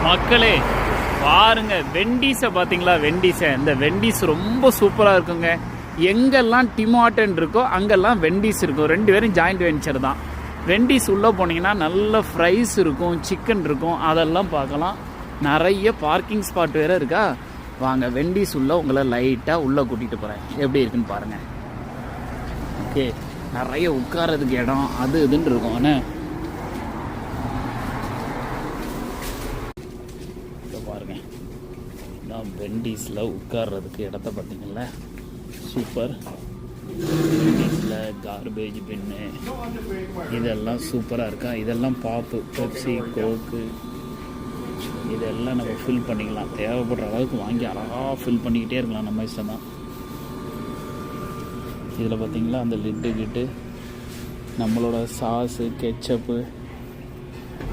மக்களே பாருங்க, வெண்டீஸை பார்த்தீங்களா? வெண்டீஸை, இந்த வெண்டீஸ் ரொம்ப சூப்பராக இருக்குங்க. எங்கெல்லாம் டிமார்டன் இருக்கோ அங்கெல்லாம் வெண்டீஸ் இருக்கும். 2 பேரும் ஜாயிண்ட் வெஞ்சர் தான். வெண்டீஸ் உள்ளே போனீங்கன்னா நல்ல ஃப்ரைஸ் இருக்கும், சிக்கன் இருக்கும், அதெல்லாம் பார்க்கலாம். நிறைய பார்க்கிங் ஸ்பாட் வேறு இருக்கா. வாங்க வெண்டீஸ் உள்ள உங்களை லைட்டாக உள்ளே கூட்டிகிட்டு போகிறேன். எப்படி இருக்குன்னு பாருங்கள். ஓகே, நிறைய உட்காரதுக்கு இடம் அது இதுன்னு இருக்கும். ஆனால் பாருங்க, நான் வெண்டீஸில் உட்கார்றதுக்கு இடத்த பார்த்தீங்களா? சூப்பர். வெண்டீஸில் கார்பேஜ் பின்னு இதெல்லாம் சூப்பராக இருக்கா. இதெல்லாம் பாப்பு, பெப்சி, கோக்கு இதெல்லாம் நம்ம ஃபில் பண்ணிக்கலாம். தேவைப்படுற அளவுக்கு வாங்கி அழகாக ஃபில் பண்ணிக்கிட்டே இருக்கலாம், நம்ம இஷ்டம் தான். இதில் பார்த்தீங்களா அந்த லிட்டு நம்மளோட சாஸு, கெச்சப்பு,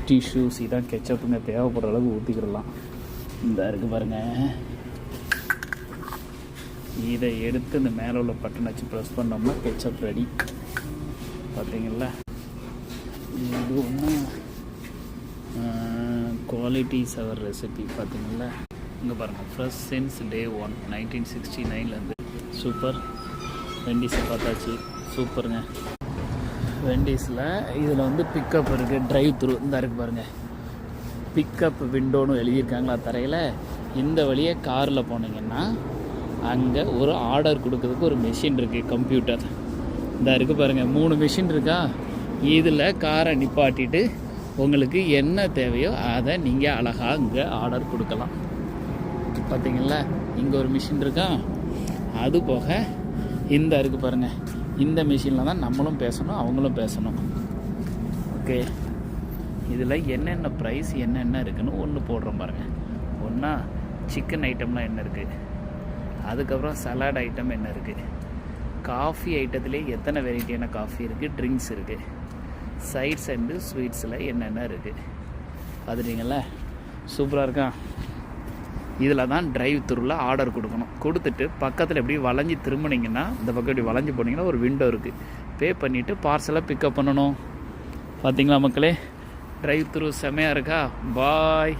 டிஷ்யூஸ், இதான் கெச்சப்புங்க. தேவைப்படுற அளவுக்கு ஊற்றிக்கிடலாம். இந்த இருக்குது பாருங்கள். இதை எடுத்து இந்த மேலே உள்ள பட்டன் வச்சு ப்ரெஸ் பண்ணோம்னா கெச்சப் ரெடி. பார்த்தீங்களா? இது ஒன்று குவாலிட்டி சவர் ரெசிபி. பார்த்தீங்களா? இங்கே பாருங்கள், ஃப்ரெஷ் சின்ஸ் டே 1 1969 சூப்பர். வெண்டீஸை பார்த்தாச்சு, சூப்பருங்க. வெண்டீஸில் இதில் வந்து பிக்கப் இருக்குது, ட்ரைவ் த்ரூ இந்த இருக்குது பாருங்கள். பிக்கப் விண்டோன்னு எழுதியிருக்காங்களா தரையில். இந்த வழியே காரில் போனீங்கன்னா அங்கே ஒரு ஆர்டர் கொடுக்கறதுக்கு ஒரு மெஷின் இருக்குது, கம்ப்யூட்டர் இந்த இருக்குது பாருங்கள். 3 மெஷின் இருக்கா. இதில் காரை நிப்பாட்டிட்டு உங்களுக்கு என்ன தேவையோ அதை நீங்கள் அழகாக இங்கே ஆர்டர் கொடுக்கலாம். பார்த்தீங்களா? இங்கே ஒரு மிஷின் இருக்கா. அது போக இந்த இருக்குது பாருங்கள். இந்த மிஷினில் தான் நம்மளும் பேசணும், அவங்களும் பேசணும். ஓகே, இதில் என்னென்ன ப்ரைஸ் என்னென்ன இருக்குதுன்னு ஒன்று போடுறோம் பாருங்கள். ஒன்றா சிக்கன் ஐட்டம்லாம் என்ன இருக்குது, அதுக்கப்புறம் சலாட் ஐட்டம் என்ன இருக்குது, காஃபி ஐட்டத்துலேயே எத்தனை வெரைட்டியான காஃபி இருக்குது, ட்ரிங்க்ஸ் இருக்குது, சைட்ஸ் அண்டு ஸ்வீட்ஸில் என்னென்ன இருக்குது. பார்த்துட்டிங்களா? சூப்பராக இருக்கா. இதில் தான் ட்ரைவ் த்ரூவில் ஆர்டர் கொடுக்கணும். கொடுத்துட்டு பக்கத்தில் எப்படி வளைஞ்சி திரும்பினீங்கன்னா, இந்த பக்கம் இப்படி வளைஞ்சி போனீங்கன்னா ஒரு விண்டோ இருக்குது. பே பண்ணிவிட்டு பார்சலை பிக்கப் பண்ணணும். பார்த்தீங்களா மக்களே? ட்ரைவ் த்ரூ செமையாக இருக்கா. பாய்.